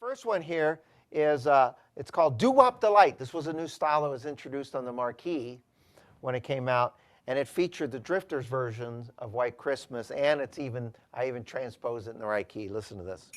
First one here is, it's called Doo-Wop Delight. This was a new style that was introduced on the Marquee when it came out, and it featured the Drifters version of White Christmas, and I even transposed it in the right key. Listen to this.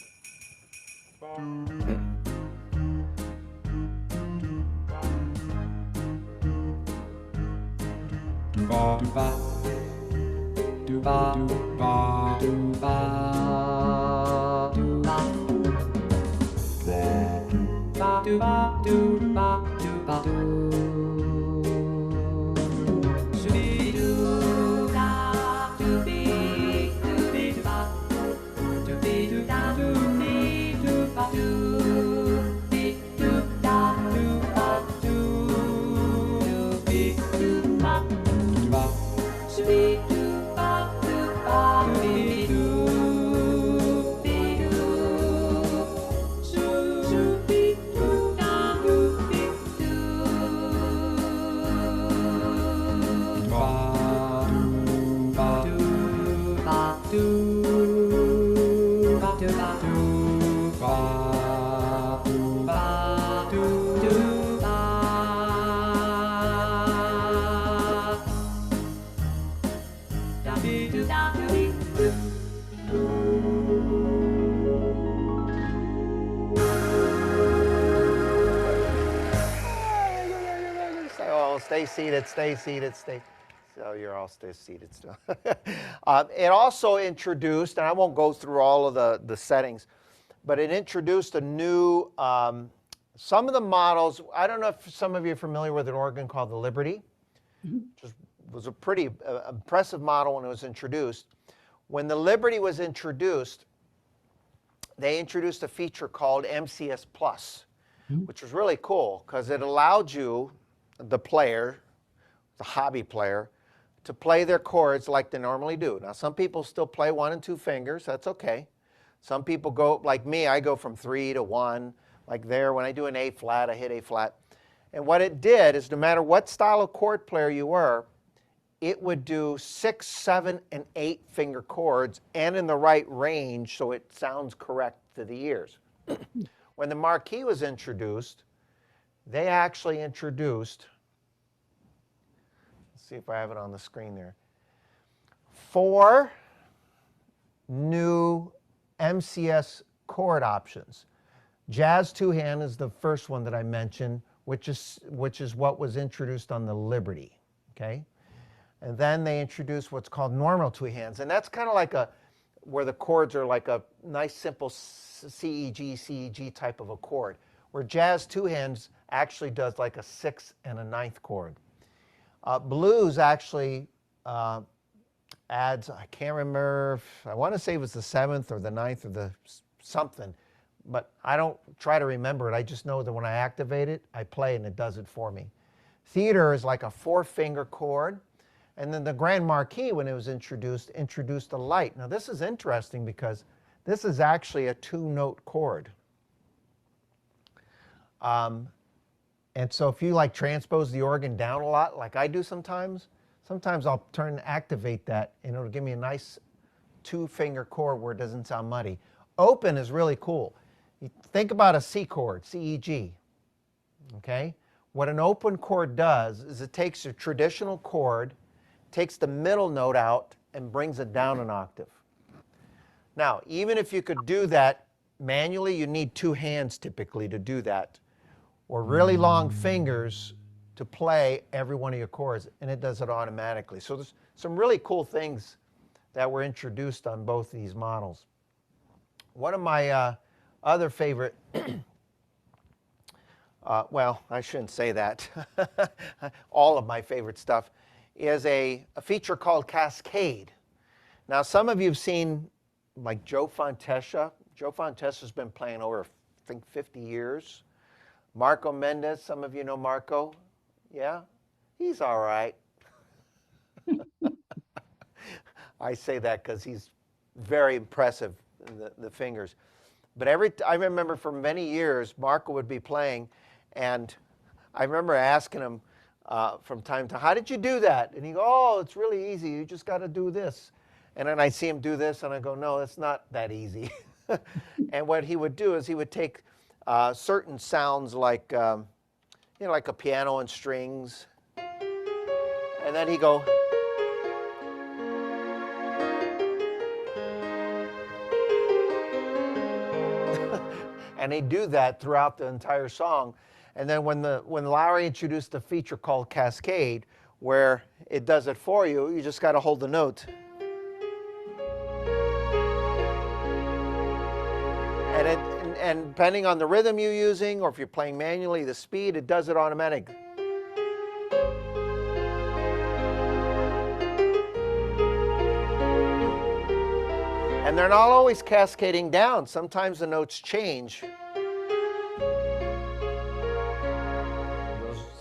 Stay seated, stay seated, stay. So you're all stay seated still. It also introduced, and I won't go through all of the settings, but it introduced a new, some of the models. I don't know if some of you are familiar with an organ called the Liberty, which was a pretty impressive model when it was introduced. When the Liberty was introduced, they introduced a feature called MCS Plus, which was really cool because it allowed you, the player, the hobby player, to play their chords like they normally do. Now, some people still play 1 and 2 fingers. That's okay. Some people go, like me, I go from 3 to 1. Like there, when I do an A flat, I hit A flat. And what it did is no matter what style of chord player you were, it would do 6, 7, and 8 finger chords and in the right range so it sounds correct to the ears. When the Marquee was introduced, they actually introduced, let's see if I have it on the screen there, 4 new MCS chord options. Jazz two-hand is the first one that I mentioned, which is what was introduced on the Liberty, okay? And then they introduced what's called normal two-hands, and that's kind of like where the chords are like a nice simple C, E, G type of a chord, where jazz two-hands actually does like a 6th and a 9th chord. Blues actually adds, I can't remember, I want to say it was the 7th or the 9th or the something, but I don't try to remember it. I just know that when I activate it, I play and it does it for me. Theater is like a 4-finger chord. And then the Grand Marquee, when it was introduced a light. Now this is interesting because this is actually a 2-note chord. And so if you like transpose the organ down a lot, like I do sometimes I'll turn and activate that and it'll give me a nice 2-finger chord where it doesn't sound muddy. Open is really cool. You think about a C chord, C, E, G, okay? What an open chord does is it takes a traditional chord, takes the middle note out and brings it down an octave. Now, even if you could do that manually, you need 2 hands typically to do that, or really long fingers to play every one of your chords, and it does it automatically. So there's some really cool things that were introduced on both these models. One of my other favorite, well, I shouldn't say that, all of my favorite stuff, is a feature called Cascade. Now, some of you have seen like Joe Fontesha. Joe Fontesha's been playing over, I think, 50 years. Marco Mendez, some of you know Marco. Yeah? He's all right. I say that because he's very impressive in the fingers. But I remember for many years, Marco would be playing, and I remember asking him from time to time, how did you do that? And he'd go, oh, it's really easy. You just got to do this. And then I see him do this, and I go, no, it's not that easy. And what he would do is he would take certain sounds like, like a piano and strings, and then he'd go, and he'd do that throughout the entire song. And then when Lowrey introduced a feature called Cascade, where it does it for you, you just got to hold the note. And depending on the rhythm you're using, or if you're playing manually, the speed, it does it automatic. And they're not always cascading down. Sometimes the notes change.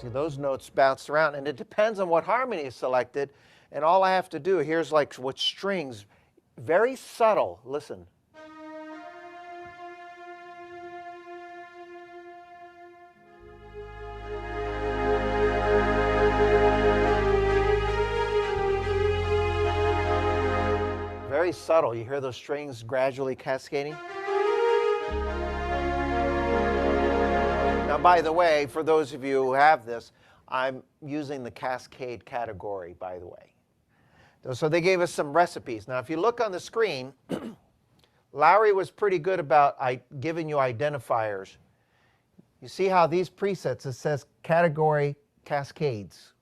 See, those notes bounce around, and it depends on what harmony is selected. And all I have to do, here's like what strings, very subtle, listen. Very subtle. You hear those strings gradually cascading? Now, by the way, for those of you who have this, I'm using the Cascade category, by the way. So they gave us some recipes. Now, if you look on the screen, Lowrey was pretty good about giving you identifiers. You see how these presets, it says category Cascades.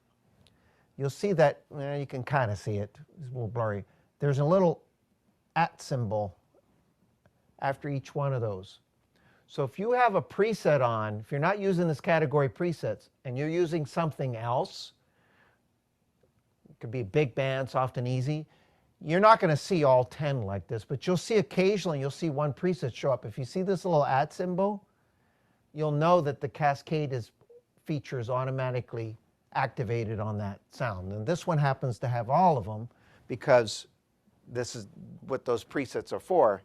You'll see that, you can kind of see it. It's a little blurry. There's a little @ symbol after each one of those. So if you have a preset on, if you're not using this category presets and you're using something else, it could be big band, soft and easy, you're not going to see all 10 like this, but you'll see occasionally, you'll see one preset show up. If you see this little @ symbol, you'll know that the Cascade feature is automatically activated on that sound. And this one happens to have all of them because this is what those presets are for.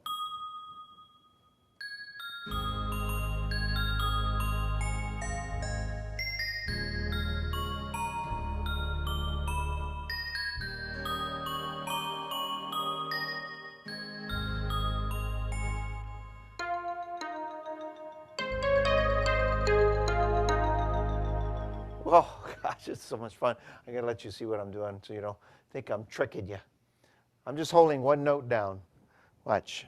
Oh, gosh, it's so much fun. I gotta let you see what I'm doing so you don't think I'm tricking you. I'm just holding one note down. Watch.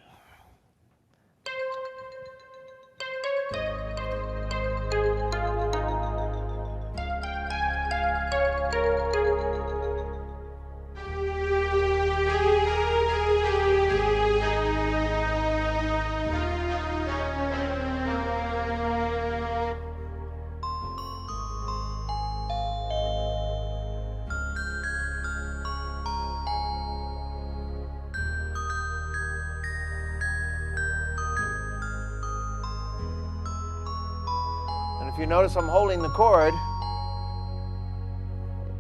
If you notice, I'm holding the chord.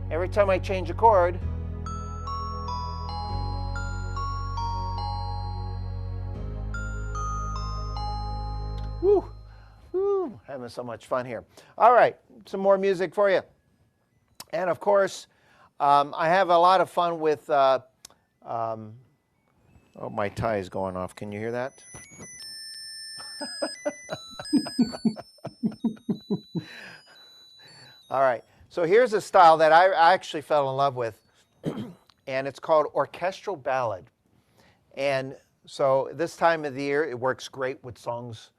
Every time I change a chord, having so much fun here. All right, some more music for you. And of course, I have a lot of fun with, oh, my tie is going off. Can you hear that? All right, so here's a style that I actually fell in love with, and it's called orchestral ballad. And so this time of the year, it works great with songs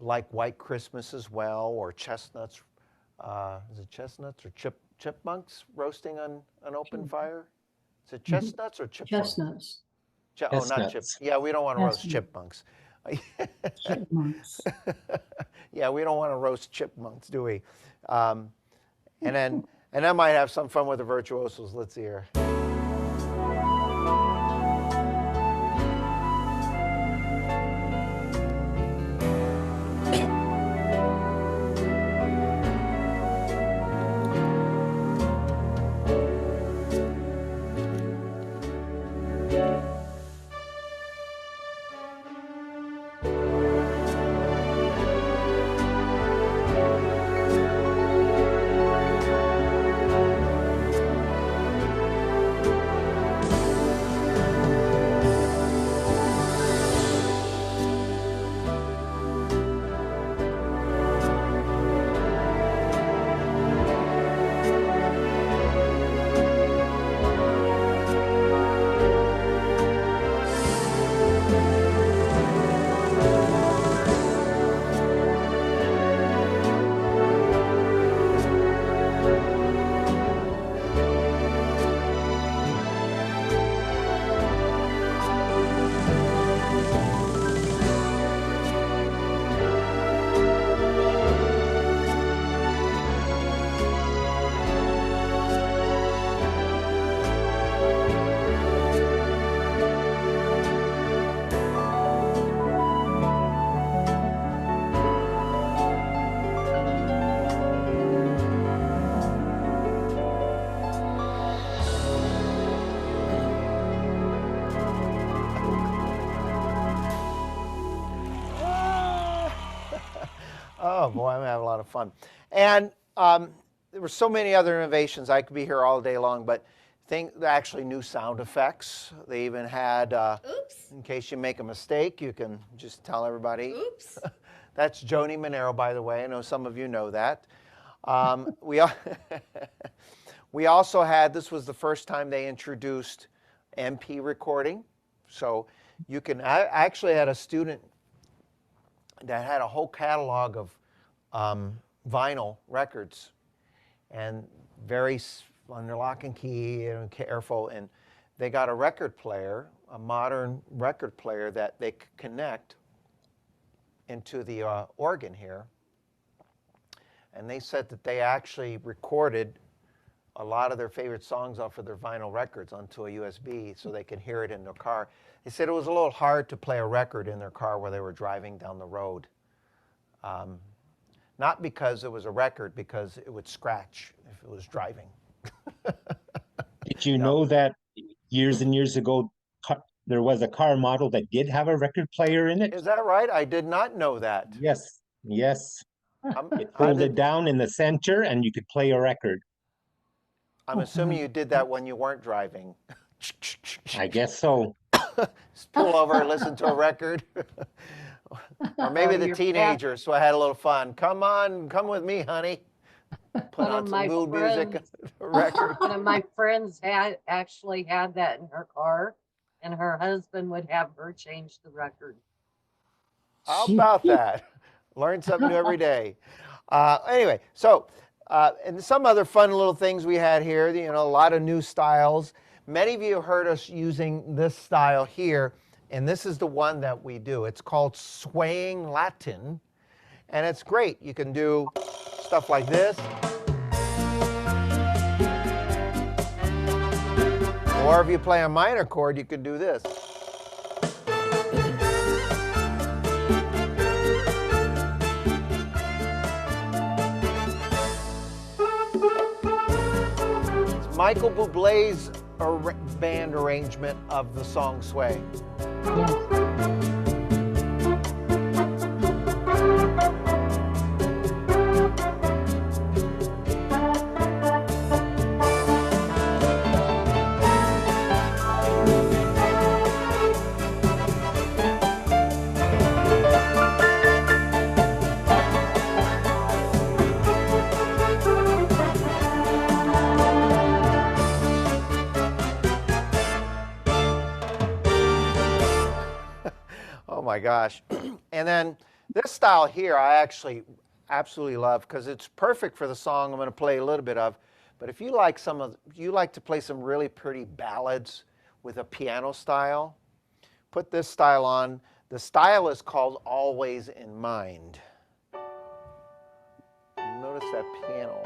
like White Christmas as well, or chestnuts. Is it chestnuts or chipmunks roasting on an open fire? Is it chestnuts or chipmunks? Chestnuts. Oh, not chips. Yeah, we don't want to roast chipmunks. Chipmunks. Yeah, we don't want to roast chipmunks, do we? And then I might have some fun with the virtuosos. Let's see here. Oh boy, I'm gonna have a lot of fun. And there were so many other innovations. I could be here all day long, but actually new sound effects. They even had, Oops. in case you make a mistake, you can just tell everybody. Oops. That's Joni Monero, by the way. I know some of you know that. We, we also had, this was the first time they introduced MP recording. So you can, I actually had a student that had a whole catalog of vinyl records and very under lock and key and careful. And they got a record player, a modern record player that they could connect into the organ here. And they said that they actually recorded a lot of their favorite songs off of their vinyl records onto a USB so they could hear it in their car. They said it was a little hard to play a record in their car while they were driving down the road. Not because it was a record, because it would scratch if it was driving. Did you know that years and years ago, there was a car model that did have a record player in it? Is that right? I did not know that. Yes, yes. It How folded did- down in the center and you could play a record. I'm assuming you did that when you weren't driving. I guess so. Just pull over and listen to a record. Or maybe Oh, the you're teenagers, so I had a little fun. Come on, come with me, honey. Put One on of some my mood music friends- record. One of my friends actually had that in her car, and her husband would have her change the record. How about that? Learn something new every day. Anyway, so, and some other fun little things we had here, you know, a lot of new styles. Many of you have heard us using this style here, and this is the one that we do. It's called swaying Latin, and it's great. You can do stuff like this. Or if you play a minor chord, you could do this. Michael Bublé's band arrangement of the song Sway. Yes. Oh my gosh. And then this style here I actually absolutely love because it's perfect for the song I'm going to play a little bit of. But if you like you like to play some really pretty ballads with a piano style, put this style on. The style is called Always in Mind. Notice that piano.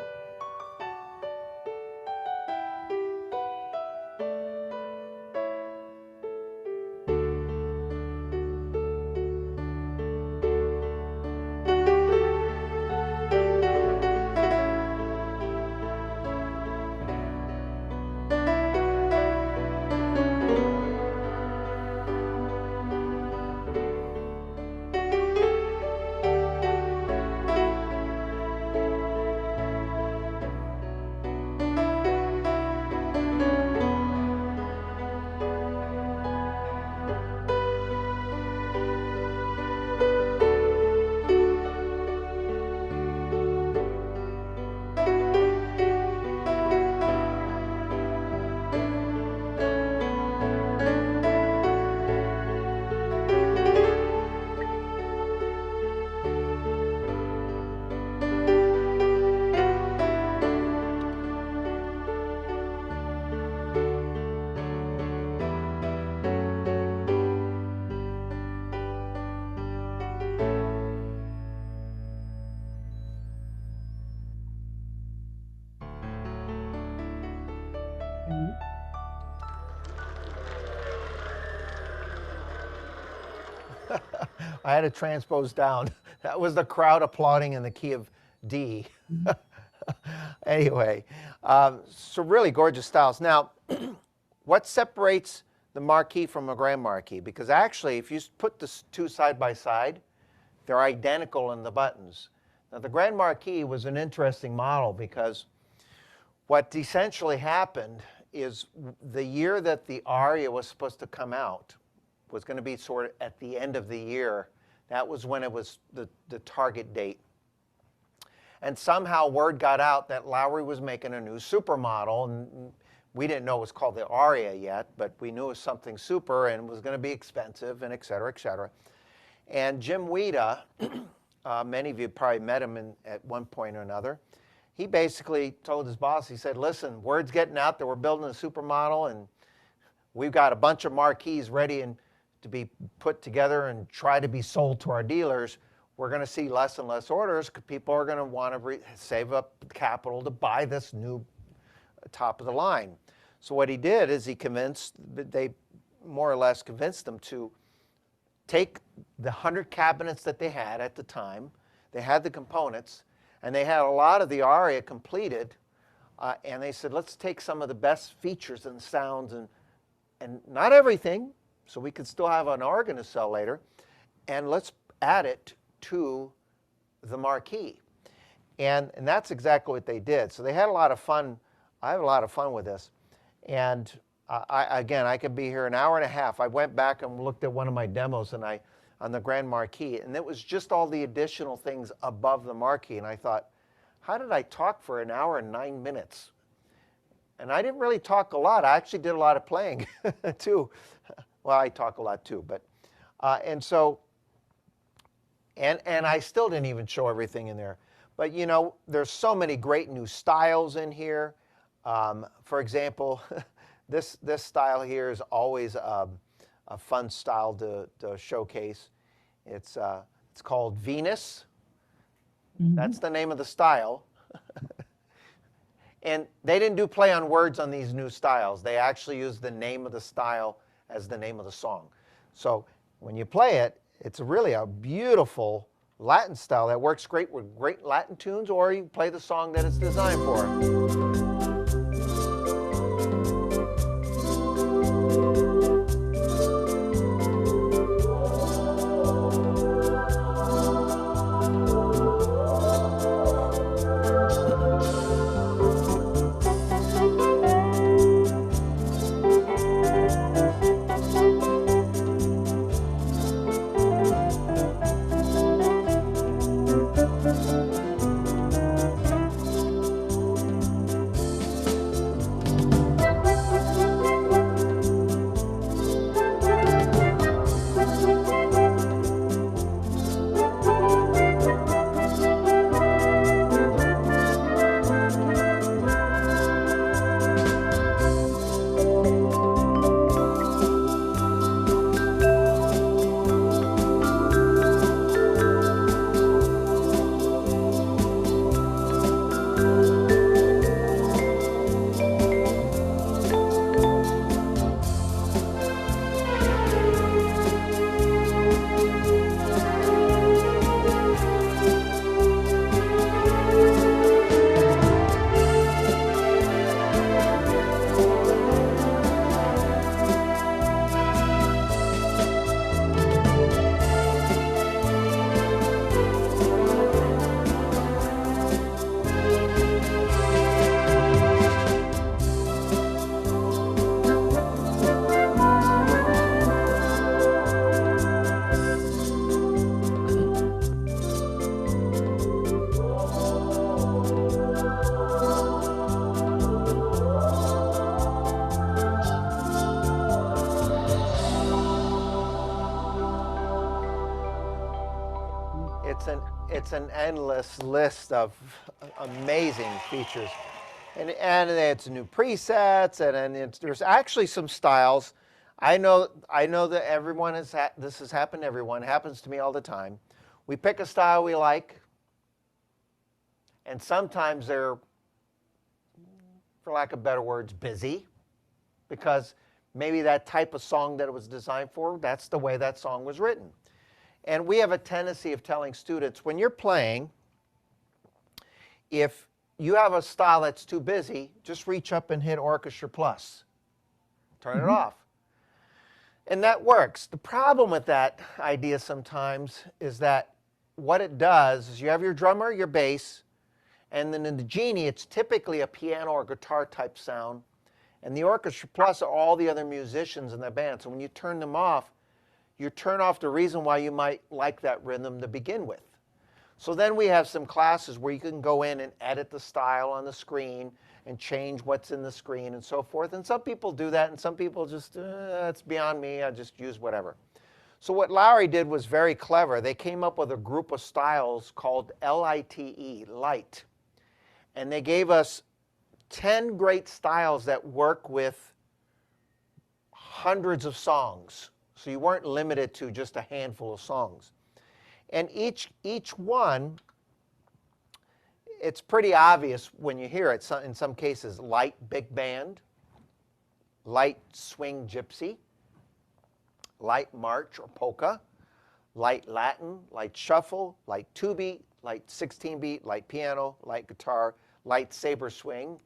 I had to transpose down. That was the crowd applauding in the key of D. Anyway, so really gorgeous styles. Now, what separates the Marquee from a Grand Marquee? Because actually, if you put the two side by side, they're identical in the buttons. Now, the Grand Marquee was an interesting model because what essentially happened is the year that the aria was supposed to come out was going to be sort of at the end of the year. That was when it was the target date. And somehow word got out that Lowrey was making a new supermodel, and we didn't know it was called the aria yet, but we knew it was something super and was going to be expensive and et cetera, et cetera. And Jim Weta, many of you probably met him at one point or another, he basically told his boss, he said, listen, word's getting out that we're building a supermodel and we've got a bunch of marquees ready to be put together and try to be sold to our dealers. We're going to see less and less orders because people are going to want to save up capital to buy this new top of the line. So what he did is they more or less convinced them to take the 100 cabinets that they had at the time, they had the components, and they had a lot of the aria completed, and they said, let's take some of the best features and sounds and not everything, so we could still have an organ to sell later, and let's add it to the Marquee. And that's exactly what they did. So they had a lot of fun. I had a lot of fun with this. And I could be here an hour and a half. I went back and looked at one of my demos on the Grand Marquee, and it was just all the additional things above the Marquee. And I thought, how did I talk for an hour and 9 minutes? And I didn't really talk a lot. I actually did a lot of playing too. Well, I talk a lot too, but and I still didn't even show everything in there. But you know, there's so many great new styles in here. For example, this style here is always a fun style to showcase. It's called Venus. That's the name of the style. And they didn't do play on words on these new styles. They actually used the name of the style as the name of the song. So when you play it, it's really a beautiful Latin style that works great with great Latin tunes, or you play the song that it's designed for. It's an endless list of amazing features. And it's new presets, and there's actually some styles. I know that everyone this has happened to everyone. It happens to me all the time. We pick a style we like, and sometimes they're, for lack of better words, busy, because maybe that type of song that it was designed for, that's the way that song was written. And we have a tendency of telling students, when you're playing, if you have a style that's too busy, just reach up and hit Orchestra Plus. Turn it off. And that works. The problem with that idea sometimes is that what it does is you have your drummer, your bass, and then in the genie, it's typically a piano or guitar type sound. And the orchestra plus are all the other musicians in the band. So when you turn them off, you turn off the reason why you might like that rhythm to begin with. So then we have some classes where you can go in and edit the style on the screen and change what's in the screen and so forth. And some people do that, and some people just, it's beyond me, I just use whatever. So what Lowrey did was very clever. They came up with a group of styles called LITE, light. And they gave us 10 great styles that work with hundreds of songs. So you weren't limited to just a handful of songs. And each one, it's pretty obvious when you hear it. In some cases, light big band, light swing gypsy, light march or polka, light Latin, light shuffle, light 2-beat, light 16-beat, light piano, light guitar, light saber swing.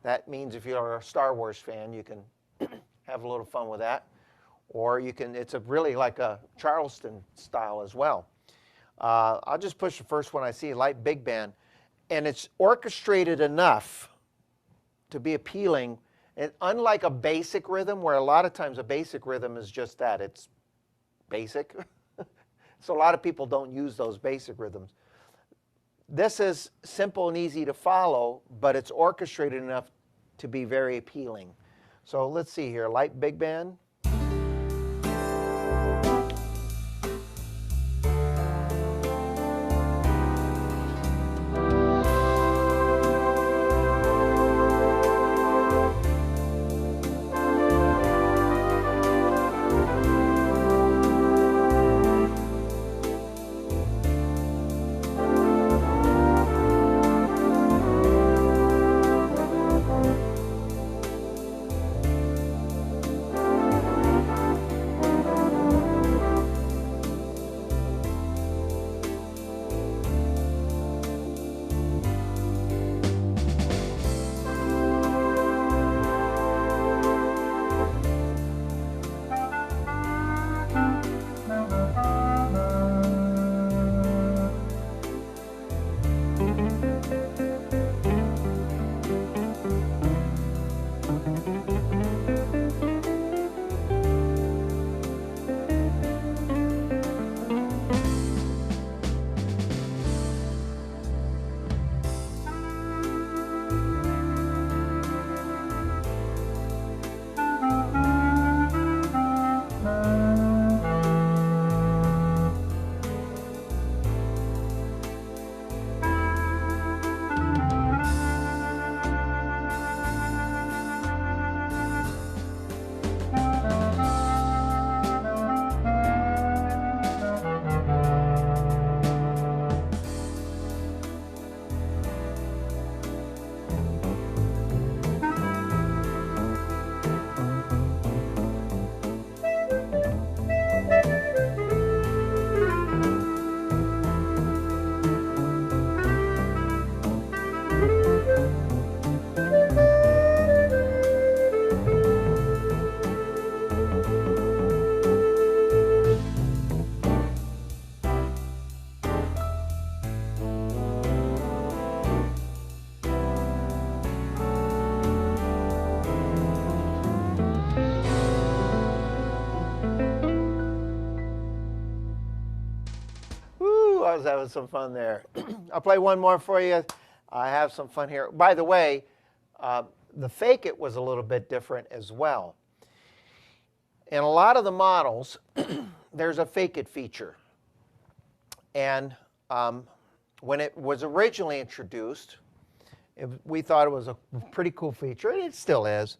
That means if you're a Star Wars fan, you can have a little fun with that. Or you can, it's really like a Charleston style as well. I'll just push the first one I see, light big band. And it's orchestrated enough to be appealing. And unlike a basic rhythm, where a lot of times a basic rhythm is just that, it's basic. So a lot of people don't use those basic rhythms. This is simple and easy to follow, but it's orchestrated enough to be very appealing. So let's see here, light big band. I was having some fun there. I'll play one more for you. I have some fun here. By the way, the Fake It was a little bit different as well. In a lot of the models, there's a Fake It feature. And when it was originally introduced, we thought it was a pretty cool feature, and it still is.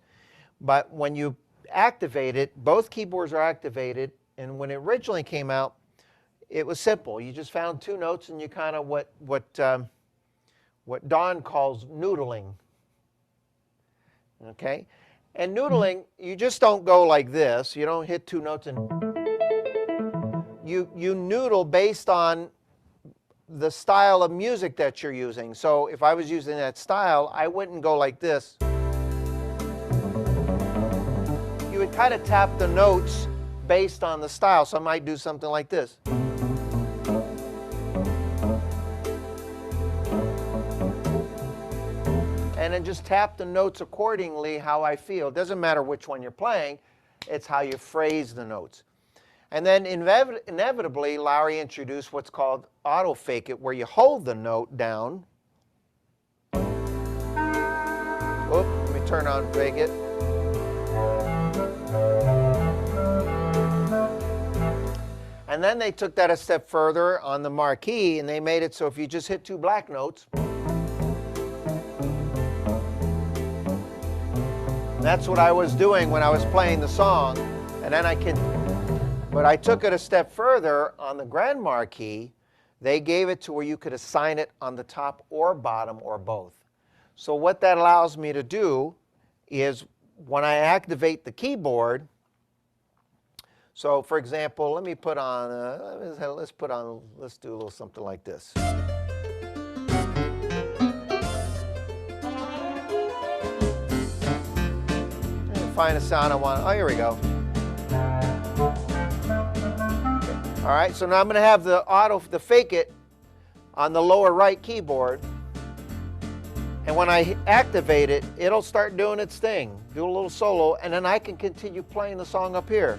But when you activate it, both keyboards are activated, and when it originally came out, it was simple. You just found two notes, and you kind of what Don calls noodling. Okay, and noodling, you just don't go like this. You don't hit two notes and you noodle based on the style of music that you're using. So if I was using that style, I wouldn't go like this. You would kind of tap the notes based on the style. So I might do something like this. and then just tap the notes accordingly how I feel. It doesn't matter which one you're playing, it's how you phrase the notes. And then inevitably, Lowrey introduced what's called auto fake it, where you hold the note down. Oop, let me turn on fake it. And then they took that a step further on the Marquee, and they made it so if you just hit 2 black notes, that's what I was doing when I was playing the song. And then but I took it a step further on the Grand Marquee. They gave it to where you could assign it on the top or bottom or both. So what that allows me to do is when I activate the keyboard, so for example, let me put on, let's do a little something like this. Find a sound I want. Oh, here we go. Okay. All right, so now I'm going to have the fake it on the lower right keyboard. And when I activate it, it'll start doing its thing, do a little solo, and then I can continue playing the song up here.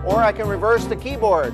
Or I can reverse the keyboard.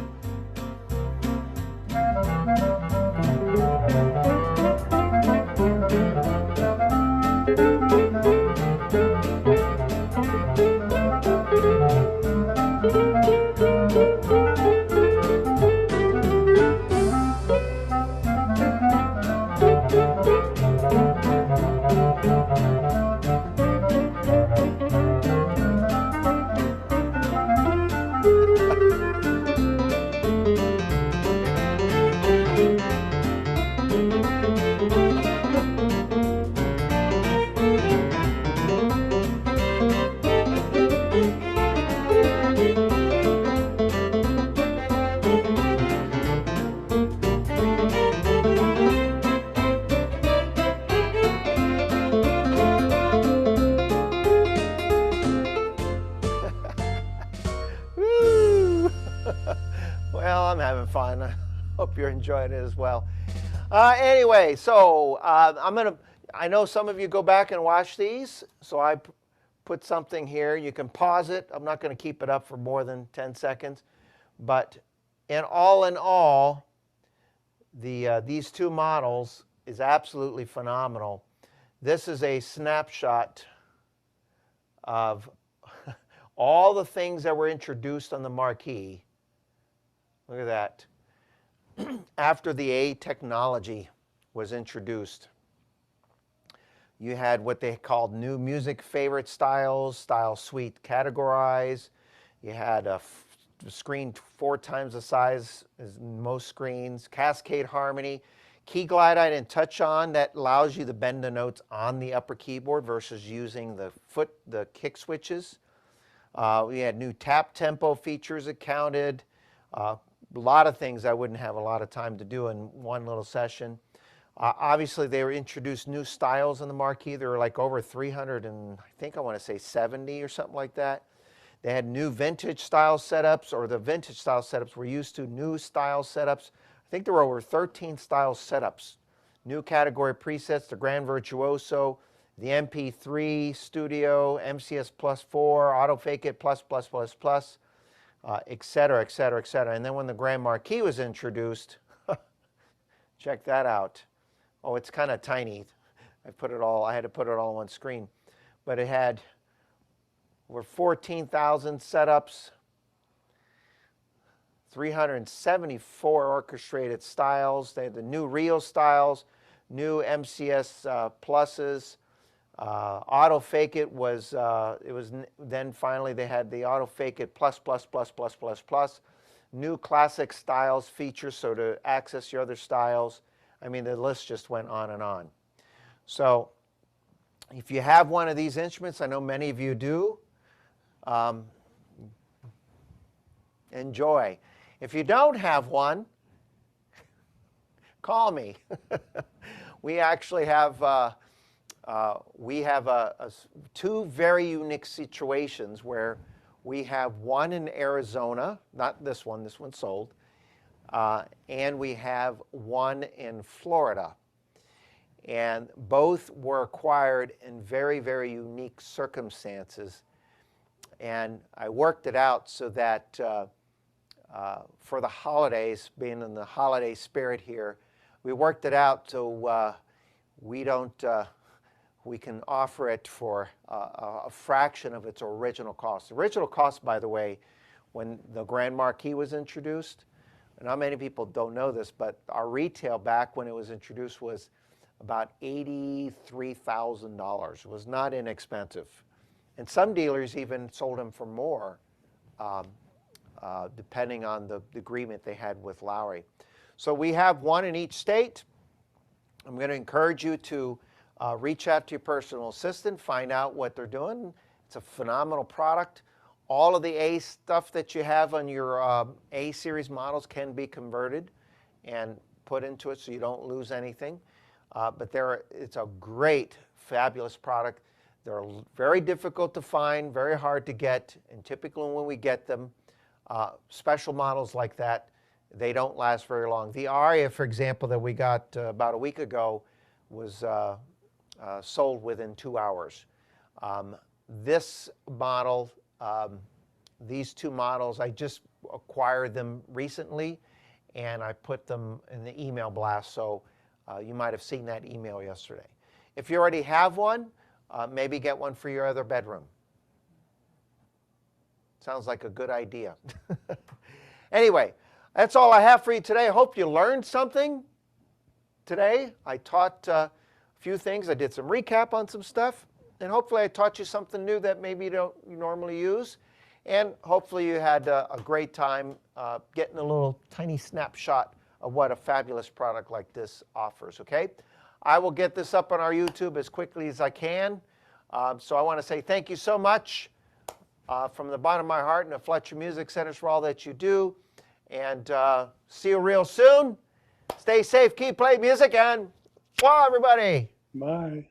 Well, I'm having fun. I hope you're enjoying it as well. Anyway, so I know some of you go back and watch these, so I put something here. You can pause it. I'm not going to keep it up for more than 10 seconds. But in all, these 2 models is absolutely phenomenal. This is a snapshot of all the things that were introduced on the Marquee. Look at that. After the A technology was introduced, you had what they called new music favorite styles, style suite categorize. You had a screen 4 times the size as most screens, cascade harmony, key glide I didn't touch on, that allows you to bend the notes on the upper keyboard versus using the kick switches. We had new tap tempo features that counted. A lot of things I wouldn't have a lot of time to do in one little session. Obviously, they were introduced new styles in the Marquee. There were like over 300 and I think I want to say 70 or something like that. They had new vintage style setups, or the vintage style setups were used to new style setups. I think there were over 13 style setups. New category presets, the Grand Virtuoso, the MP3 Studio, MCS Plus 4, Auto Fake It Plus, et cetera, et cetera, et cetera. And then when the Grand Marquee was introduced, check that out. Oh, it's kind of tiny. I had to put it all on screen. But it had over 14,000 setups, 374 orchestrated styles. They had the new Rio styles, new MCS pluses. Auto Fake It was, then finally they had the Auto Fake It plus, new classic styles features, so to access your other styles. I mean, the list just went on and on. So if you have one of these instruments, I know many of you do, enjoy. If you don't have one, call me. We actually have two very unique situations where we have one in Arizona, not this one, this one's sold, and we have one in Florida. And both were acquired in very, very unique circumstances. And I worked it out so that for the holidays, being in the holiday spirit here, we worked it out so we can offer it for a fraction of its original cost. The original cost, by the way, when the Grand Marquee was introduced, and not many people don't know this, but our retail back when it was introduced was about $83,000. It was not inexpensive. And some dealers even sold them for more, depending on the agreement they had with Lowrey. So we have one in each state. I'm going to encourage you to reach out to your personal assistant, find out what they're doing. It's a phenomenal product. All of the A stuff that you have on your A series models can be converted and put into it so you don't lose anything. But it's a great, fabulous product. They're very difficult to find, very hard to get, and typically when we get them, special models like that, they don't last very long. The Aria, for example, that we got about a week ago was sold within 2 hours. This model, these two models, I just acquired them recently, and I put them in the email blast, so you might have seen that email yesterday. If you already have one, maybe get one for your other bedroom. Sounds like a good idea. Anyway, that's all I have for you today. I hope you learned something today. I taught a few things. I did some recap on some stuff. And hopefully I taught you something new that maybe you don't normally use. And hopefully you had a great time getting a little tiny snapshot of what a fabulous product like this offers, okay? I will get this up on our YouTube as quickly as I can. So I want to say thank you so much from the bottom of my heart and the Fletcher Music Centers for all that you do. And see you real soon. Stay safe, keep playing music, and bye, everybody. Bye.